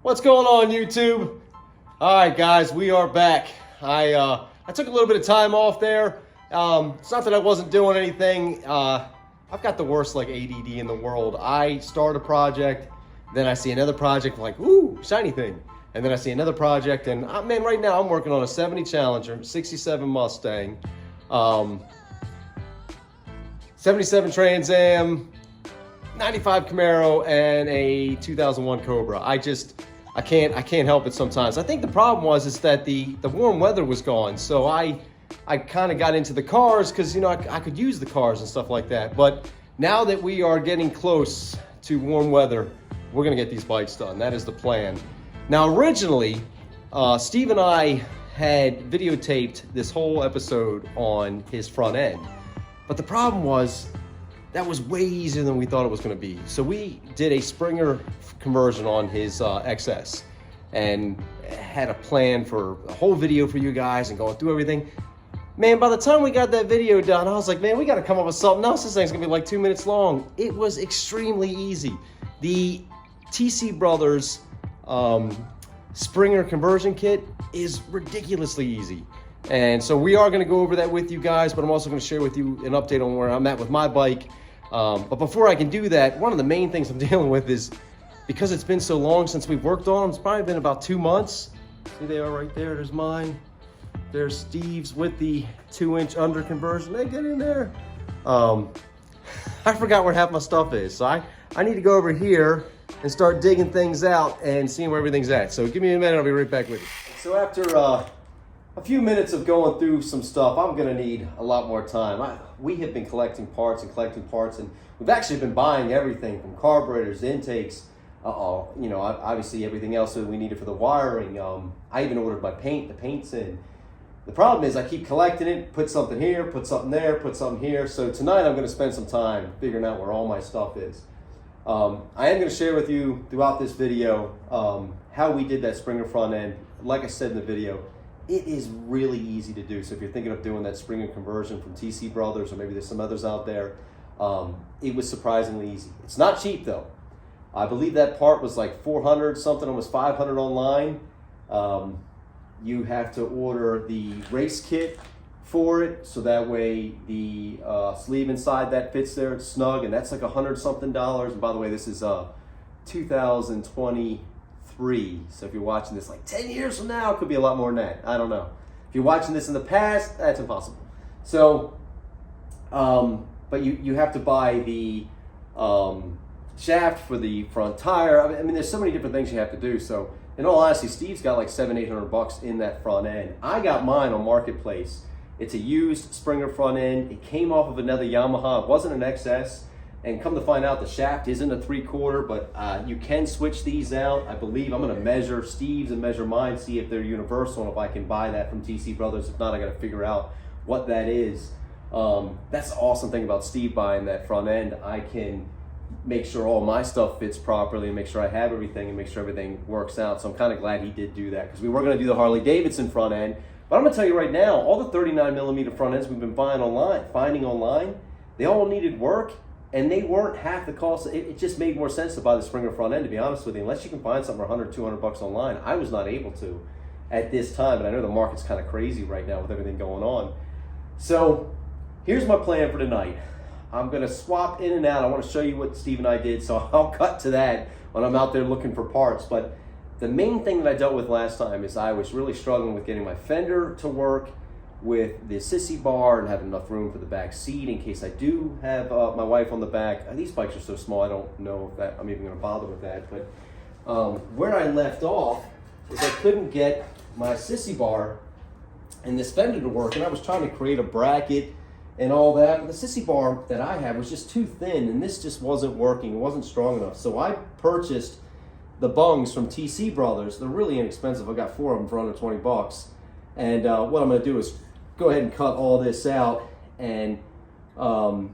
What's going on, YouTube? All right, guys, we are back. I took a little bit of time off there. It's not that I wasn't doing anything. I've got the worst ADD in the world. I start a project, then I see another project, like, ooh, shiny thing. And then I see another project, and man, right now I'm working on a 70 Challenger, 67 Mustang, 77 Trans Am, 95 Camaro, and a 2001 Cobra. I can't help it sometimes. I think the problem is that the warm weather was gone, so I kind of got into the cars because I could use the cars and stuff like that. But now that we are getting close to warm weather, we're gonna get these bikes done. That is the plan. Now, originally, Steve and I had videotaped this whole episode on his front end, but the problem was that was way easier than we thought it was going to be. So we did a Springer conversion on his XS and had a plan for a whole video for you guys and going through everything. Man, by the time we got that video done, I was like, man, we got to come up with something else. This thing's going to be like 2 minutes long. It was extremely easy. The TC Brothers Springer conversion kit is ridiculously easy. And so we are going to go over that with you guys, but I'm also going to share with you an update on where I'm at with my bike. But before I can do that, one of the main things I'm dealing with is, because it's been so long since we've worked on them, it's probably been about 2 months. See, they are right there. There's mine. There's Steve's with the 2-inch under conversion. Hey, get in there. I forgot where half my stuff is. So I need to go over here and start digging things out and seeing where everything's at. So give me a minute. I'll be right back with you. So after a few minutes of going through some stuff, I'm gonna need a lot more time. We have been collecting parts, and we've actually been buying everything from carburetors, intakes, obviously everything else that we needed for the wiring. I even ordered my paint. The paint's in. The problem is I keep collecting it, put something here, put something there, put something here. So tonight I'm gonna spend some time figuring out where all my stuff is. I am gonna share with you throughout this video how we did that Springer front end. Like I said in the video, it is really easy to do. So if you're thinking of doing that Springer conversion from TC Brothers, or maybe there's some others out there, it was surprisingly easy. It's not cheap though. I believe that part was like 400 something, almost 500 online. You have to order the race kit for it, so that way the sleeve inside that fits there, it's snug, and that's like $100 something. And by the way, this is 2023. So if you're watching this like 10 years from now, it could be a lot more than that. I don't know. If you're watching this in the past, that's impossible. So, but you have to buy the shaft for the front tire. I mean, there's so many different things you have to do. So in all honesty, Steve's got like $700-800 in that front end. I got mine on Marketplace. It's a used Springer front end. It came off of another Yamaha. It wasn't an XS. And come to find out, the shaft isn't a 3/4, but you can switch these out. I believe I'm gonna measure Steve's and measure mine, see if they're universal, and if I can buy that from TC Brothers. If not, I gotta figure out what that is. That's the awesome thing about Steve buying that front end. I can make sure all my stuff fits properly and make sure I have everything and make sure everything works out. So I'm kind of glad he did do that, because we were gonna do the Harley Davidson front end. But I'm gonna tell you right now, all the 39mm front ends we've been finding online, they all needed work. And they weren't half the cost. It just made more sense to buy the Springer front end, to be honest with you. Unless you can find something for $100-200 online. I was not able to at this time, and I know the market's kind of crazy right now with everything going on. So here's my plan for tonight. I'm gonna swap in and out. I wanna show you what Steve and I did, so I'll cut to that when I'm out there looking for parts. But the main thing that I dealt with last time is I was really struggling with getting my fender to work with the sissy bar and having enough room for the back seat in case I do have my wife on the back. These bikes are so small, I don't know if that I'm even going to bother with that. But where I left off is I couldn't get my sissy bar and this fender to work, and I was trying to create a bracket and all that. But the sissy bar that I had was just too thin, and this just wasn't working. It wasn't strong enough. So I purchased the bungs from TC Brothers. They're really inexpensive. I got 4 of them for under $20. And what I'm going to do is go ahead and cut all this out, and I'm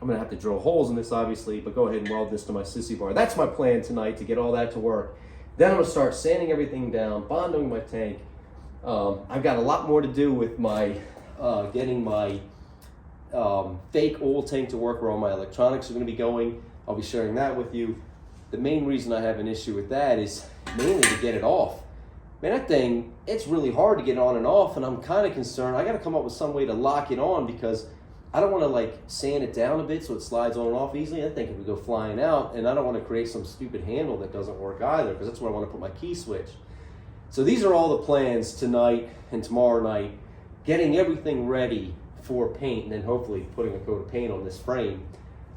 going to have to drill holes in this, obviously, but go ahead and weld this to my sissy bar. That's my plan tonight, to get all that to work. Then I'm going to start sanding everything down, bonding my tank. I've got a lot more to do with my getting my fake oil tank to work, where all my electronics are going to be going. I'll be sharing that with you. the main reason I have an issue with that is mainly to get it off. Man, that thing, it's really hard to get on and off, and I'm kind of concerned. I got to come up with some way to lock it on because I don't want to like sand it down a bit so it slides on and off easily. That thing could go flying out, and I don't want to create some stupid handle that doesn't work either because that's where I want to put my key switch. So these are all the plans tonight and tomorrow night, getting everything ready for paint and then hopefully putting a coat of paint on this frame.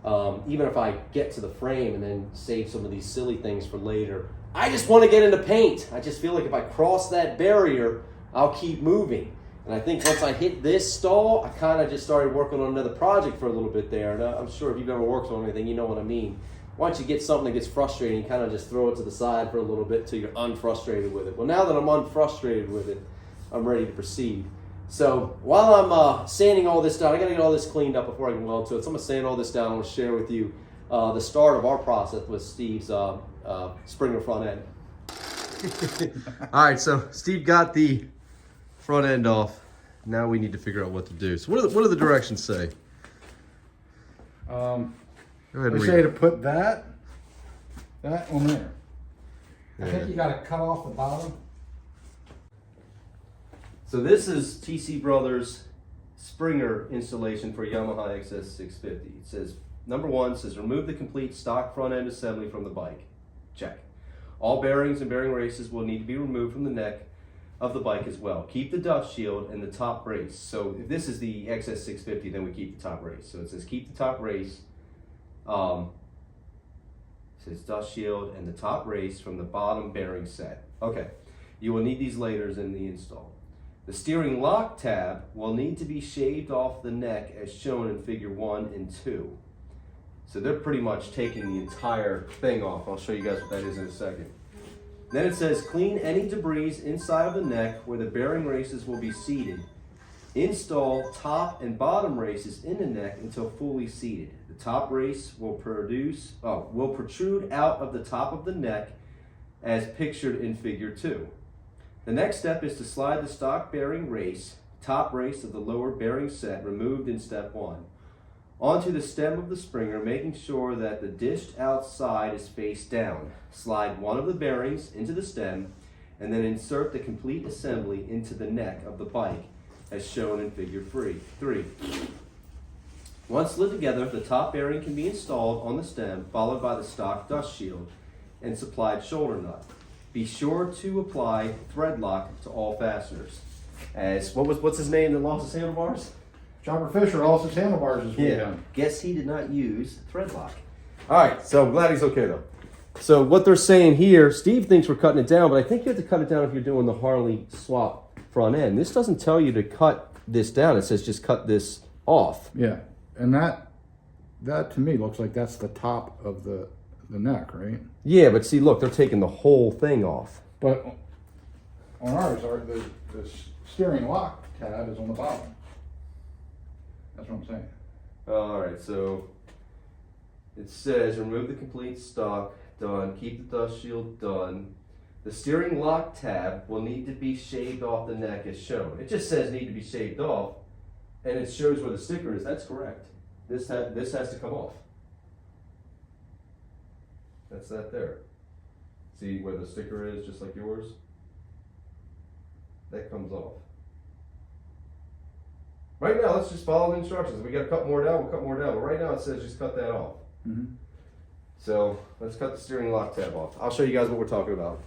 Even if I get to the frame and then save some of these silly things for later, I just want to get into paint. I just feel like if I cross that barrier, I'll keep moving. And I think once I hit this stall, I kind of just started working on another project for a little bit there. And I'm sure if you've ever worked on anything, you know what I mean. Once you get something that gets frustrating, you kind of just throw it to the side for a little bit until you're unfrustrated with it. Well, now that I'm unfrustrated with it, I'm ready to proceed. So while I'm sanding all this down, I got to get all this cleaned up before I can weld to it. So I'm going to sand all this down. I'm going to share with you the start of our process with Steve's Springer front end. All right, so Steve got the front end off. Now we need to figure out what to do. So what do the directions say? Go ahead and read. They say to put that on there. Yeah. I think you got to cut off the bottom. So this is TC Brothers Springer installation for Yamaha xs650. It says, number one, says remove the complete stock front end assembly from the bike. Check. All bearings and bearing races will need to be removed from the neck of the bike as well. Keep the dust shield and the top brace. So if this is the xs650, then we keep the top brace. So it says keep the top brace. It says dust shield and the top brace from the bottom bearing set. Okay, you will need these later in the install. The steering lock tab will need to be shaved off the neck as shown in figure 1 and 2. So they're pretty much taking the entire thing off. I'll show you guys what that is in a second. Then it says clean any debris inside of the neck where the bearing races will be seated. Install top and bottom races in the neck until fully seated. The top race will protrude out of the top of the neck as pictured in figure 2. The next step is to slide the stock bearing race, top race of the lower bearing set removed in step 1, onto the stem of the Springer, making sure that the dished outside is face down. Slide one of the bearings into the stem and then insert the complete assembly into the neck of the bike as shown in figure 3. Once slid together, the top bearing can be installed on the stem, followed by the stock dust shield and supplied shoulder nut. Be sure to apply thread lock to all fasteners. As what's his name that lost his handlebars? Chopper Fisher lost his handlebars this weekend. Yeah. Guess he did not use thread lock. All right, so I'm glad he's okay though. So what they're saying here, Steve thinks we're cutting it down, but I think you have to cut it down if you're doing the Harley swap front end. This doesn't tell you to cut this down. It says just cut this off. Yeah, and that to me looks like that's the top of the neck, right? Yeah, but see, look, they're taking the whole thing off. But on ours, the steering lock tab is on the bottom. That's what I'm saying. All right, so it says remove the complete stock, done. Keep the dust shield, done. The steering lock tab will need to be shaved off the neck as shown. It just says need to be shaved off, and it shows where the sticker is. That's correct. This has to come off. That's that there. See where the sticker is, just like yours? That comes off. Right now, let's just follow the instructions. If we got to cut more down, we'll cut more down. But right now, it says just cut that off. Mm-hmm. So let's cut the steering lock tab off. I'll show you guys what we're talking about.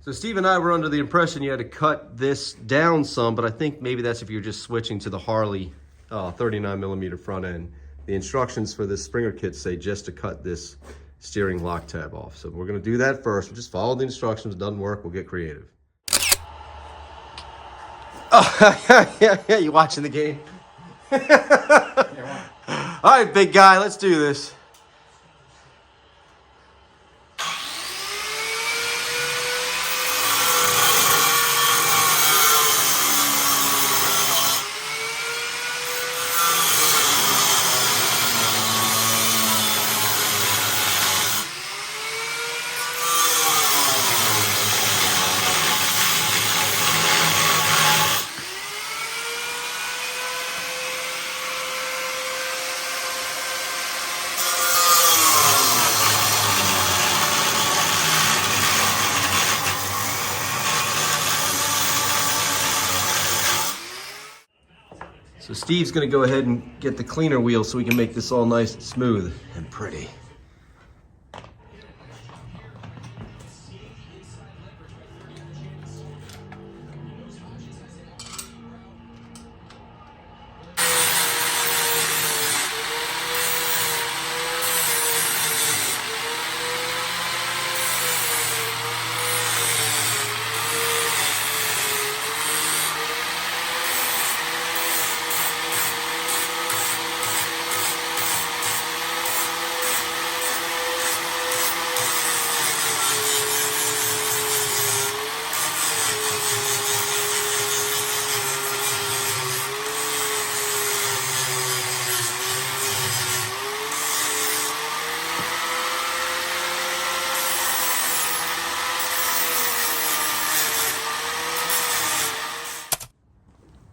So Steve and I were under the impression you had to cut this down some, but I think maybe that's if you're just switching to the Harley 39mm front end. The instructions for this Springer kit say just to cut this steering lock tab off. So we're going to do that first. We'll just follow the instructions. If it doesn't work, we'll get creative. Oh, yeah, you watching the game? All right, big guy, let's do this. So Steve's gonna go ahead and get the cleaner wheel so we can make this all nice and smooth and pretty.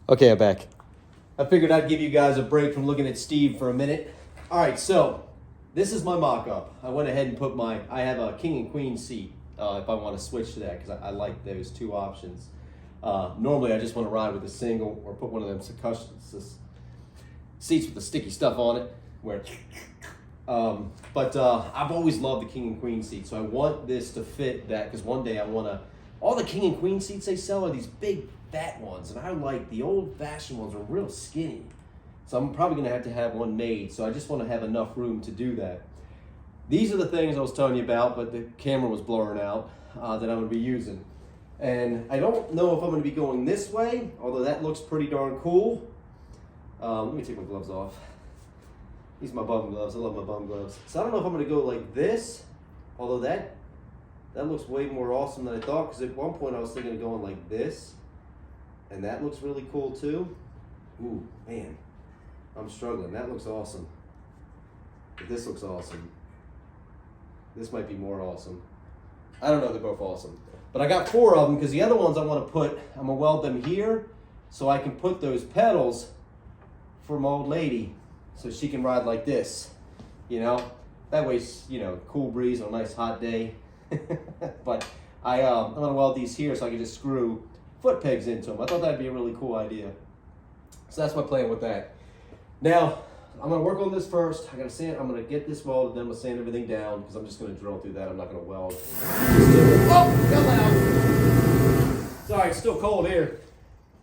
Okay, I'm back. I figured I'd give you guys a break from looking at Steve for a minute. All right, so this is my mock-up. I went ahead and put I have a king and queen seat if I want to switch to that, because I like those two options. Normally I just want to ride with a single or put one of them seats with the sticky stuff on it. But I've always loved the king and queen seat, so I want this to fit that, because one day I want to, all the king and queen seats they sell are these big fat ones, and I like the old-fashioned ones are real skinny. So I'm probably going to have one made, so I just want to have enough room to do that. These are the things I was telling you about, but the camera was blurring out, that I'm going to be using. And I don't know if I'm going to be going this way, although that looks pretty darn cool. Let me take my gloves off. These are my bum gloves. I love my bum gloves. So I don't know if I'm going to go like this, although that looks way more awesome than I thought, because at one point I was thinking of going like this, and that looks really cool too. Ooh, man, I'm struggling. That looks awesome. But this looks awesome. This might be more awesome. I don't know, they're both awesome. But I got 4 of them, because the other ones I'm gonna weld them here, so I can put those pedals for my old lady, so she can ride like this, you know? That way, you know, cool breeze on a nice hot day. But I'm gonna weld these here so I can just screw foot pegs into them. I thought that'd be a really cool idea. So that's my plan with that. Now, I'm gonna work on this first. I'm gonna get this welded, then I'm gonna sand everything down, because I'm just gonna drill through that. I'm not gonna weld. Oh, got loud. Sorry, it's still cold here.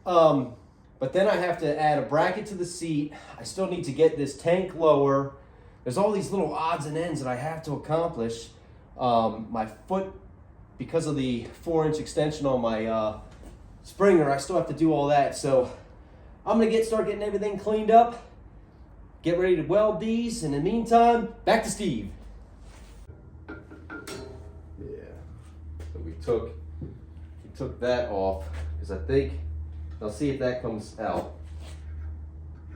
But then I have to add a bracket to the seat. I still need to get this tank lower. There's all these little odds and ends that I have to accomplish. My foot, because of the 4-inch extension on my Springer, I still have to do all that. So I'm gonna start getting everything cleaned up, get ready to weld these, and in the meantime, back to Steve. Yeah, so we took that off, because I think, I'll see if that comes out.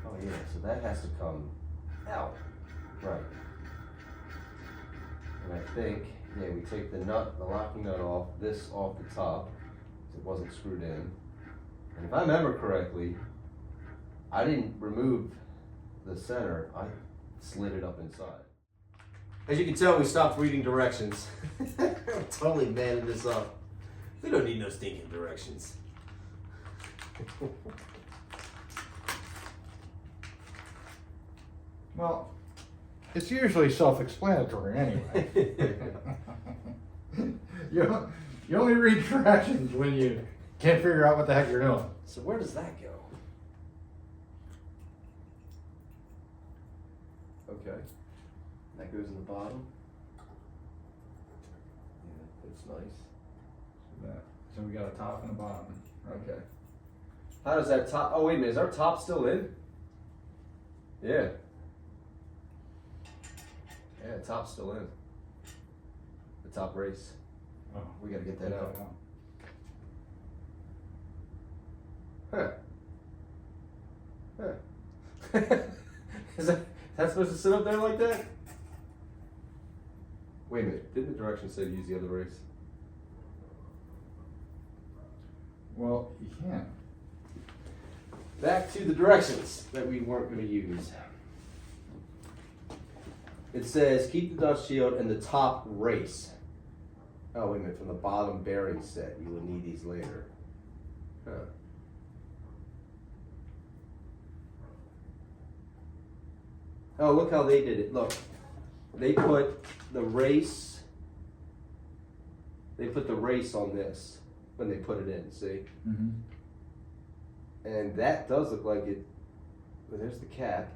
Oh yeah, so that has to come out, right. And I think, yeah, we take the locking nut off, this off the top, because it wasn't screwed in. And if I remember correctly, I didn't remove the center, I slid it up inside. As you can tell, we stopped reading directions. I'm totally manning this up. We don't need no stinking directions. Well, it's usually self-explanatory anyway. You only read directions when you can't figure out what the heck you're doing. So where does that go? Okay, that goes in the bottom. Yeah, that's nice. So we got a top and a bottom. Okay. How does that top, oh wait a minute, is our top still in? Yeah. Yeah, the top's still in. The top race. Oh, We gotta get that out. Huh. Huh. Is that supposed to sit up there like that? Wait a minute, didn't the directions say to use the other race? Well, you can. Back to the directions that we weren't going to use. It says keep the dust shield and the top race. Oh, wait a minute, from the bottom bearing set. You will need these later. Huh. Oh, look how they did it. Look, they put the race. They put the race on this when they put it in. See, and that does look like it. Well, there's the cap.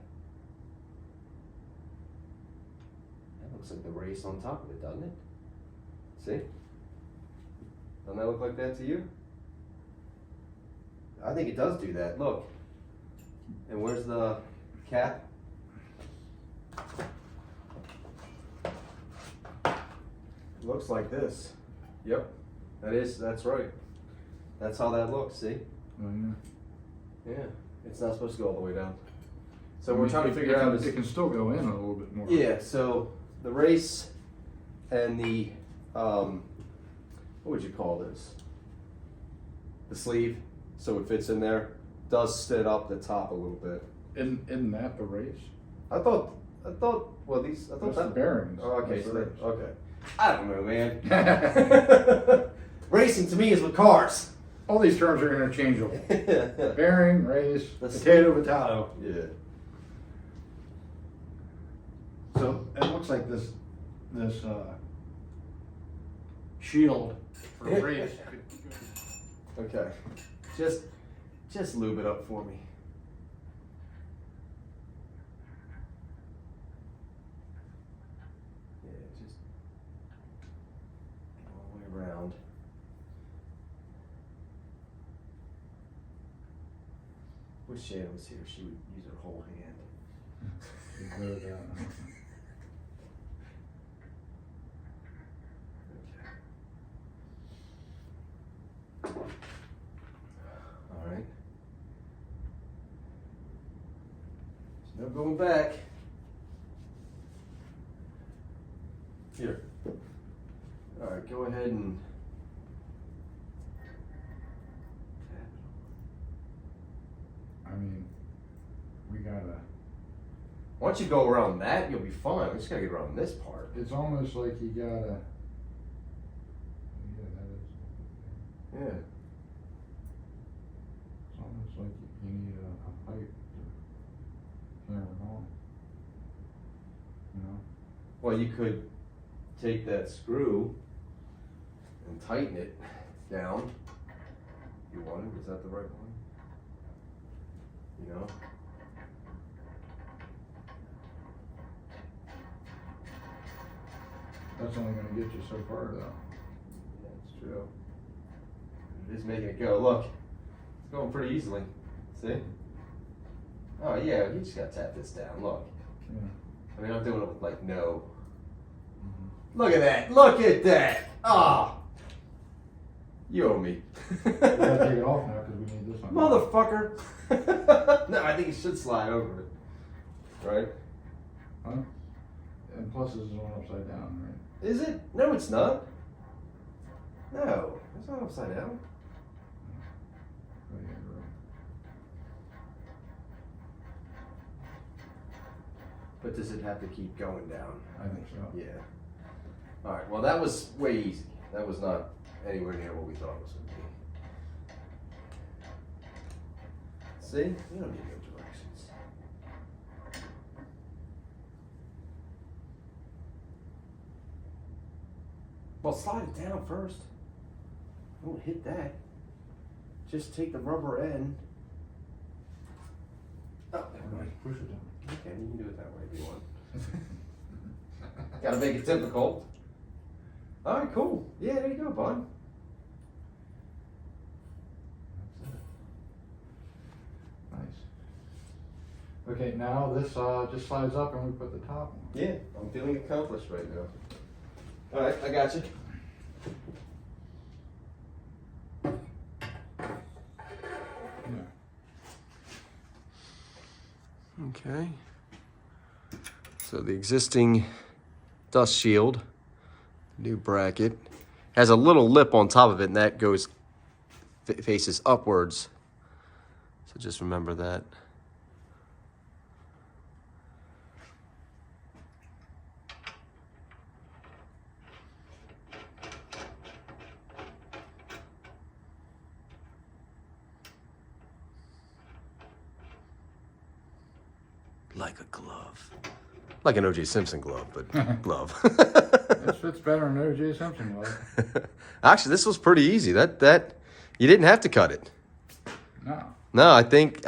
That looks like the race on top of it, doesn't it? See? Doesn't that look like that to you? I think it does do that. Look. And where's the cap? Looks like this. Yep. That's right. That's how that looks, see? Oh, yeah. Yeah. It's not supposed to go all the way down. So we're trying to figure out it can still go in a little bit more. Yeah, so the race and the what would you call this? The sleeve, so it fits in there, does sit up the top a little bit. Isn't that the race? I thought well these I thought That's the bearings. Oh, okay, That's so the that, race. okay. I don't know, man. Racing to me is with cars. All these terms are interchangeable. Bearing, race, That's- potato. Yeah. So it looks like this shield for race. Okay. Just lube it up for me. Yeah, just go all the way around. Wish Shannon was here. She would use her whole hand. All right. There's no going back. Here. All right, go ahead and tap I mean, we gotta. Once you go around that, you'll be fine. We just gotta get around this part. It's almost like you gotta. Yeah, that is. Yeah. It's almost like you need a pipe to hammer it on. You know? Well, you could take that screw and tighten it down. If you wanted, is that the right one? You know? That's only gonna get you so far though. Yeah, it's true. It is making it go. Look, it's going pretty easily. See? Oh yeah, you just gotta tap this down. Look. Yeah. I mean, I'm doing it with like no. Look at that! Look at that! Ah! You owe me. We gotta take it off now because we need this one. Motherfucker! No, I think it should slide over it. Right? Huh? And plus this is one upside down, right? Is it? No, it's not. No, it's not upside down. Oh, yeah, you're right. But does it have to keep going down? I think so. Yeah. Alright, well that was way easy. That was not anywhere near what we thought it was going to be. See? You don't need no directions. Well, slide it down first. Don't hit that. Just take the rubber end. Oh, never mind. Push it down. Okay, you can do it that way if you want. Gotta make it difficult. Alright, cool. Yeah, there you go, bud. That's it. Nice. Okay, now this just slides up and we put the top on. Yeah, I'm feeling accomplished right now. Alright, I got you. Yeah. Okay. So the existing dust shield, new bracket, has a little lip on top of it, and that goes faces upwards. So just remember that. like a glove. Like an O.J. Simpson glove, but glove. This fits better than O.J. Simpson glove. Actually, this was pretty easy. That you didn't have to cut it. No. No, I think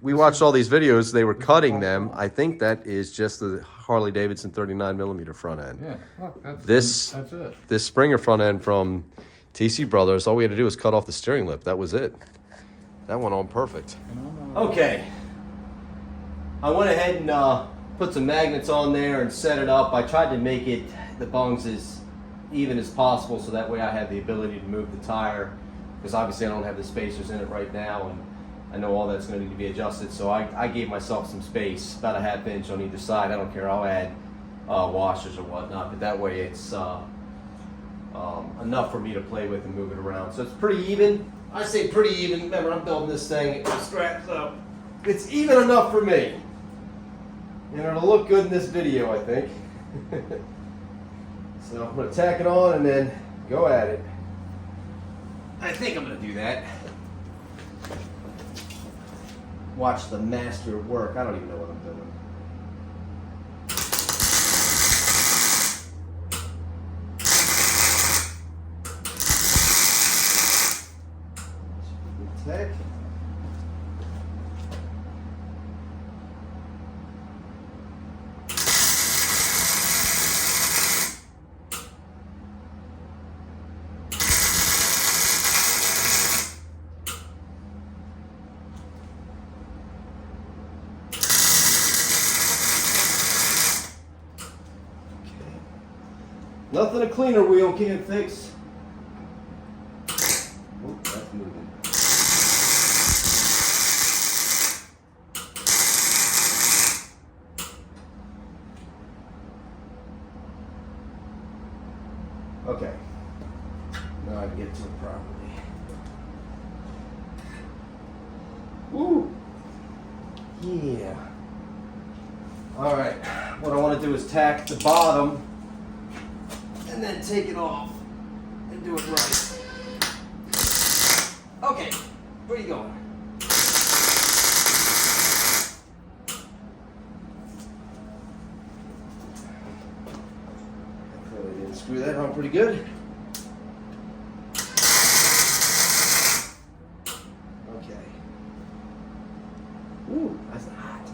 we watched all these videos. They were cutting them. I think that is just the Harley Davidson 39mm front end. Yeah, look, That's it. This Springer front end from TC Brothers. All we had to do was cut off the steering lip. That was it. That went on perfect. Okay. I went ahead and put some magnets on there and set it up. I tried to make it the bungs as even as possible, so that way I have the ability to move the tire, because obviously I don't have the spacers in it right now, and I know all that's going to need to be adjusted. So I gave myself some space, about a ½ inch on either side. I don't care, I'll add washers or whatnot, but that way it's enough for me to play with and move it around. So it's pretty even. I say pretty even. Remember, I'm building this thing, it straps up. It's even enough for me. And it'll look good in this video, I think. So I'm going to tack it on and then go at it. I think I'm going to do that. Watch the master work. I don't even know what I'm doing. Tack. Nothing a cleaner wheel can't fix. Oh, that's moving. Okay. Now I can get to it properly. Woo! Yeah. Alright. What I want to do is tack the bottom and then take it off and do it right. Okay, where are you going? I clearly didn't screw that on pretty good. Okay. Ooh, that's hot.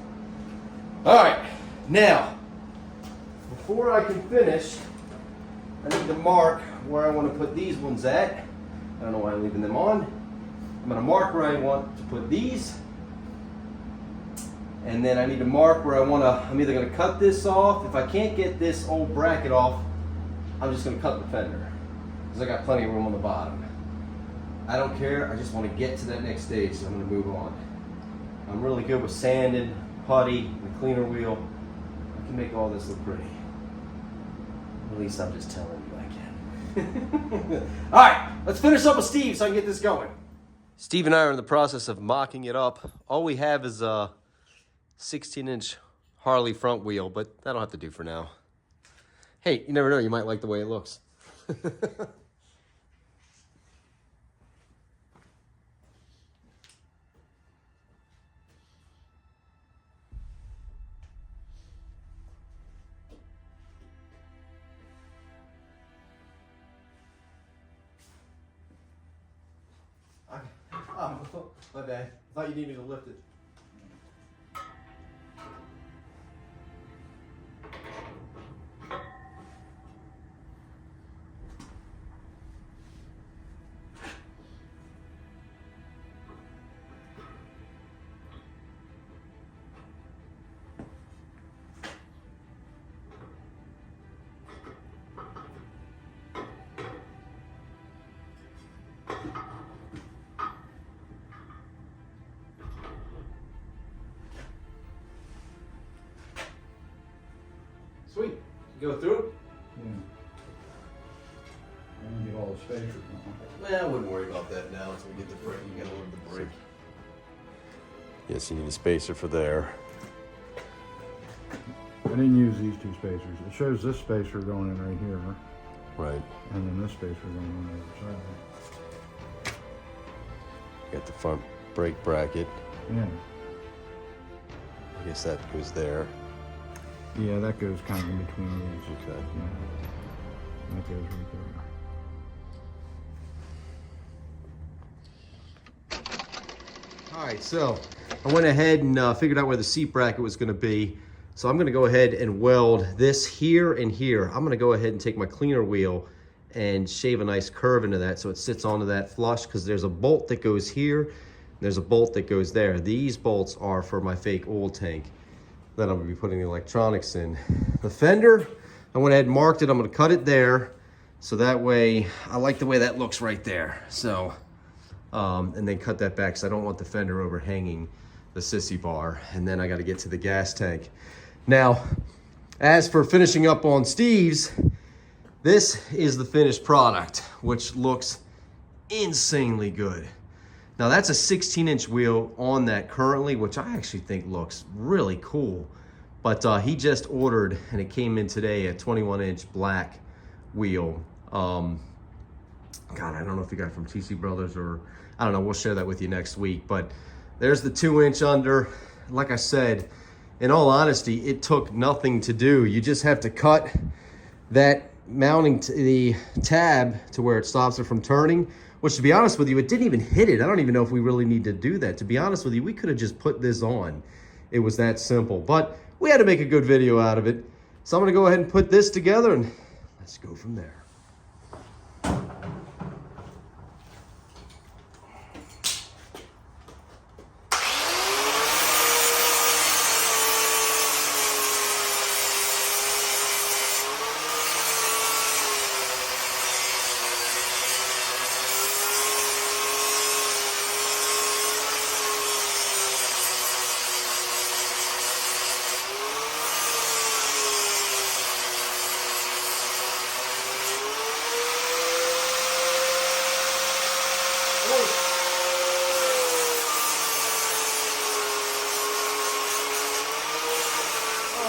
Alright, now, before I can finish, I need to mark where I want to put these ones at. I don't know why I'm leaving them on. I'm going to mark where I want to put these. And then I need to mark where I want to, I'm either going to cut this off. If I can't get this old bracket off, I'm just going to cut the fender, because I got plenty of room on the bottom. I don't care, I just want to get to that next stage, so I'm going to move on. I'm really good with sanding, putty, and the cleaner wheel. I can make all this look pretty. At least I'm just telling you I can. All right, let's finish up with Steve so I can get this going. Steve and I are in the process of mocking it up. All we have is a 16-inch Harley front wheel, but that'll have to do for now. Hey, you never know, you might like the way it looks. My bad. I thought you needed me to lift it. Sweet. Go through it? Yeah. And get all the spacers on. Well, I wouldn't worry about that now until we get the brake. You gotta load the brake. Yes, you need a spacer for there. I didn't use these two spacers. It shows this spacer going in right here. Right. And then this spacer going on the other side. Got the front brake bracket. Yeah. I guess that goes there. Yeah, that goes kind of in between these. Okay. Yeah. That goes right there. All right, so I went ahead and figured out where the seat bracket was going to be. So I'm going to go ahead and weld this here and here. I'm going to go ahead and take my cleaner wheel and shave a nice curve into that so it sits onto that flush, because there's a bolt that goes here, and there's a bolt that goes there. These bolts are for my fake oil tank that I'm going to be putting the electronics in. The fender, I went ahead and marked it. I'm going to cut it there, so that way, I like the way that looks right there. So, and then cut that back, because I don't want the fender overhanging the sissy bar. And then I got to get to the gas tank. Now, as for finishing up on Steve's, this is the finished product, which looks insanely good. Now that's a 16-inch wheel on that currently, which I actually think looks really cool. But he just ordered, and it came in today, a 21-inch black wheel. God, I don't know if you got it from TC Brothers or, I don't know, we'll share that with you next week. But there's the 2-inch under. Like I said, in all honesty, it took nothing to do. You just have to cut that mounting to the tab to where it stops it from turning, which, to be honest with you, it didn't even hit it. I don't even know if we really need to do that. To be honest with you, we could have just put this on. It was that simple, but we had to make a good video out of it. So I'm gonna go ahead and put this together and let's go from there.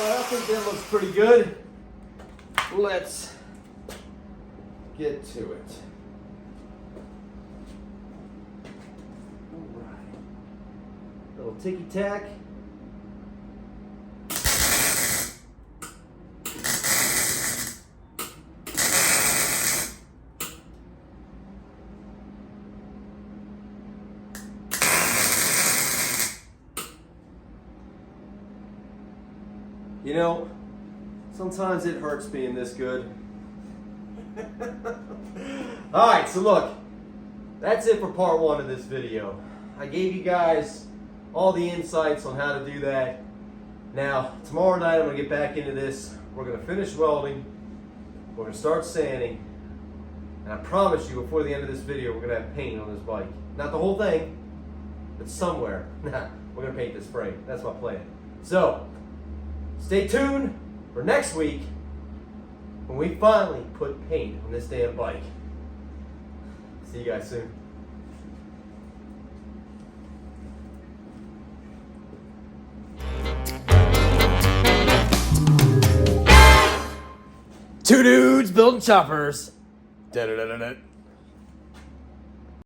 I think that looks pretty good. Let's get to it. All right. Little ticky tack. You know, sometimes it hurts being this good. All right, so look, that's it for part 1 of this video. I gave you guys all the insights on how to do that. Now, tomorrow night I'm gonna get back into this. We're gonna finish welding. We're gonna start sanding. And I promise you, before the end of this video, we're gonna have paint on this bike. Not the whole thing, but somewhere. We're gonna paint this frame. That's my plan. So, stay tuned for next week when we finally put paint on this damn bike. See you guys soon. Two dudes building choppers. Da-da-da-da-da.